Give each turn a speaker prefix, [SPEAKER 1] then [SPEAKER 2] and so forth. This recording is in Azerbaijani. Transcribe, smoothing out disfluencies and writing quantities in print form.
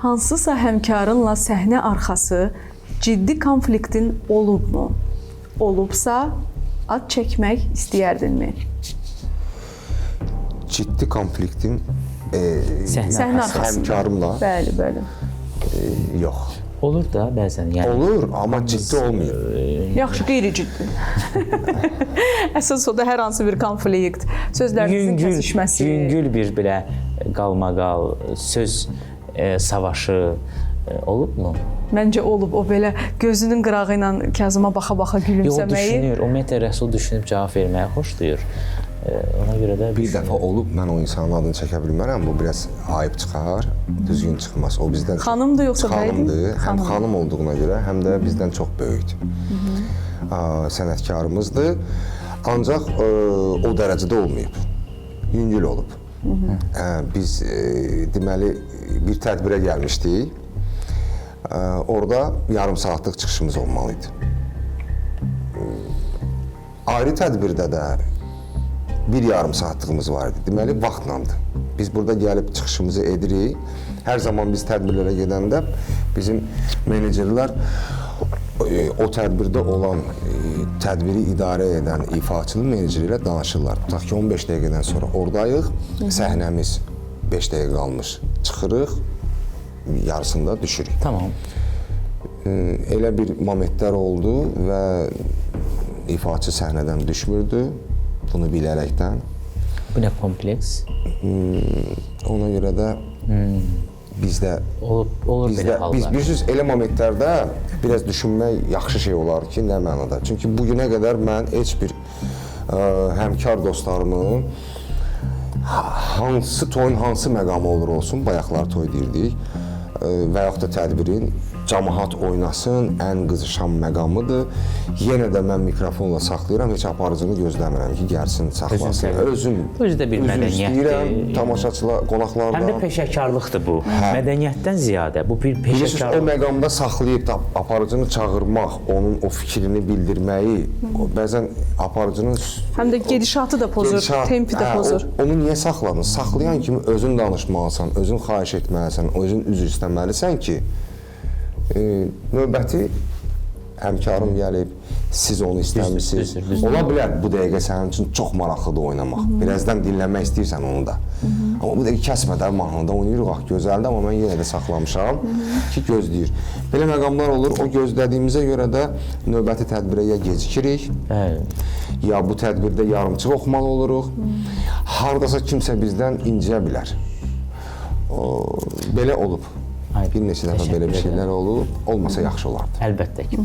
[SPEAKER 1] Hansısa həmkarınla səhnə arxası ciddi konfliktin olubmu? Olubsa, ad çəkmək istəyərdinmi?
[SPEAKER 2] Ciddi konfliktin
[SPEAKER 1] Səhnə arxasında.
[SPEAKER 2] həmkarımla
[SPEAKER 1] Bəli.
[SPEAKER 2] yox.
[SPEAKER 3] Olur da bəzən. Yəni,
[SPEAKER 2] Olur, amma ciddi olmuyor.
[SPEAKER 1] Yaxşı, qeyri-ciddi. Əsas o da hər hansı bir konflikt, sözlərinizin kəsişməsi.
[SPEAKER 3] Yüngül bir belə qalmaqal, söz savaşı olubmu?
[SPEAKER 1] Məncə olub. O belə gözünün qırağı ilə Kazıma baxa-baxa
[SPEAKER 3] Yox,
[SPEAKER 1] gülümsəməyi.
[SPEAKER 3] düşünür. Ümumiyyətlə Rəsul düşünüb cavab verməyi xoşlayır. Ona görə də
[SPEAKER 2] Bir dəfə olub, mən o insanın adını çəkə bilmərəm, bu biraz ayıb çıxar, düzgün çıxmaz. O bizdən
[SPEAKER 1] Xanımdır yoxsa bəydir?
[SPEAKER 2] xanımdır, həm xanım olduğuna görə, həm də bizdən çox böyükdür. Sənətkarımızdır, ancaq o dərəcədə olmayıb, yüngül olub. Biz deməli bir tədbirə gəlmişdik, orada yarım saatlıq çıxışımız olmalıydı. Ayrı tədbirdə də bir yarım saatlığımız var idi. Deməli, vaxtlandı. Biz burada gəlib çıxışımızı edirik. Hər zaman biz tədbirlərə gedəndə bizim menecerlər o tədbirdə olan, tədbiri idarə edən ifaçılı meneceri ilə danışırlar. Tutaq ki, 15 dəqiqədən sonra oradayıq, səhnəmiz 5 dəqiqə qalmış. Çıxırıq, yarısında düşürük.
[SPEAKER 3] Tamam.
[SPEAKER 2] Elə bir momentlər oldu və ifaçı səhnədən düşmürdü. Bunu bilərəkdən.
[SPEAKER 3] Bu nə kompleks?
[SPEAKER 2] Ona görə də bizdə
[SPEAKER 3] Olur belə hallar.
[SPEAKER 2] biz bilirsiniz elə momentlərdə biraz düşünmək yaxşı şey olar ki, nə mənada. Çünki bu günə qədər mən heç bir həmkar dostlarımın hansı toyun hansı məqamı olur olsun, bayaqlar toy deyirdik və yaxud da tədbirin cəmaət oynasın, ən qızışan məqamıdır. Yenə də mən mikrofonla saxlayıram, heç aparıcını gözləmirəm ki, gəlsin, saxlasın.
[SPEAKER 3] Özü də bir mədəniyyətdir.
[SPEAKER 2] Tamaşaçılar, qonaqlarla.
[SPEAKER 3] Həm də peşəkarlıqdır bu. Mədəniyyətdən ziyadə bu bir
[SPEAKER 2] Bilirsiniz, o
[SPEAKER 3] peşəkarlıq.
[SPEAKER 2] məqamda saxlayıb da aparıcını çağırmaq, onun o fikrini bildirməyi, bəzən aparıcının
[SPEAKER 1] Həm də gedişatı da pozur, tempi də pozur.
[SPEAKER 2] Onu niyə saxladın? Saxlayan kimi özün danışmalısan, özün xahiş etməlisən, özün üzr istəməlisən ki, növbəti həmkarım gəlib, siz onu istəmişsiniz. Ola bilər bu dəqiqə sənin üçün çox maraqlıdır oynamaq. Birazdan dinləmək istəyirsən onu da. Amma bu dəqiqə kəsmədən mahnıda oynayırıq, gözəldir, amma mən yenə də saxlamışam ki, gözləyir. Belə məqamlar olur, o gözlədiyimizə görə də növbəti tədbirə ya gecikirik, ya bu tədbirdə yarımçıq oxumalı oluruq. Hardasa kimsə bizdən inciyə bilər. Belə olub. Bir neçə dəfə belə bir şeylər olub, olmasa yaxşı olardı.
[SPEAKER 3] Əlbəttə ki.